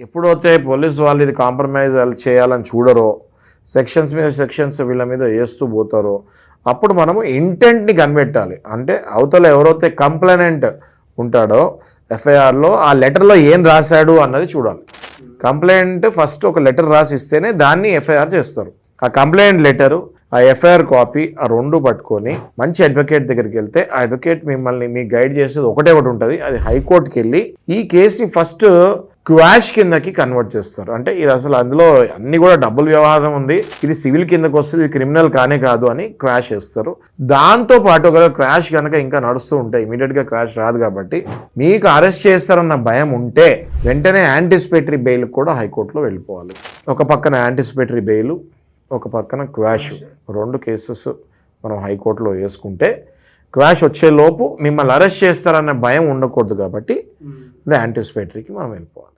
ఎప్పుడైతే పోలీసు వాళ్ళు ఇది కాంప్రమైజ్ చేయాలని చూడరో, సెక్షన్స్ మీద సెక్షన్స్ వీళ్ళ మీద వేస్తూ పోతారో, అప్పుడు మనము ఇంటెంట్ని కనిపెట్టాలి. అంటే అవతల ఎవరైతే కంప్లైనెంట్ ఉంటాడో ఎఫ్ఐఆర్లో ఆ లెటర్లో ఏం రాశాడు అన్నది చూడాలి. కంప్లైంట్ ఫస్ట్ ఒక లెటర్ రాసి ఇస్తేనే దాన్ని ఎఫ్ఐఆర్ చేస్తారు. ఆ కంప్లైంట్ లెటరు, ఆ ఎఫ్ఐఆర్ కాపీ, ఆ రెండు పట్టుకొని మంచి అడ్వకేట్ దగ్గరికి వెళ్తే ఆ అడ్వకేట్ మిమ్మల్ని మీకు గైడ్ చేసేది ఒకటి ఉంటుంది. అది హైకోర్టుకి వెళ్ళి ఈ కేసుని ఫస్ట్ క్వాష్ కిందకి కన్వర్ట్ చేస్తారు. అంటే ఇది అసలు అందులో అన్ని కూడా డబ్బుల వ్యవహారం ఉంది, ఇది సివిల్ కిందకి వస్తుంది, ఇది క్రిమినల్ కానే కాదు అని క్వాష్ చేస్తారు. దాంతో పాటు ఒక క్వాష్ కనుక ఇంకా నడుస్తూ ఉంటే, ఇమీడియట్గా క్వాష్ రాదు కాబట్టి మీకు అరెస్ట్ చేస్తారన్న భయం ఉంటే వెంటనే యాంటిసిపేటరీ బెయిల్ కూడా హైకోర్టులో వెళ్ళిపోవాలి. ఒక పక్కన యాంటిసిపేటరీ బెయిల్, ఒక పక్కన క్వాష్, రెండు కేసెస్ మనం హైకోర్టులో వేసుకుంటే క్వాష్ వచ్చేలోపు మిమ్మల్ని అరెస్ట్ చేస్తారన్న భయం ఉండకూడదు కాబట్టి యాంటిసిపేటరీకి మనం వెళ్ళిపోవాలి.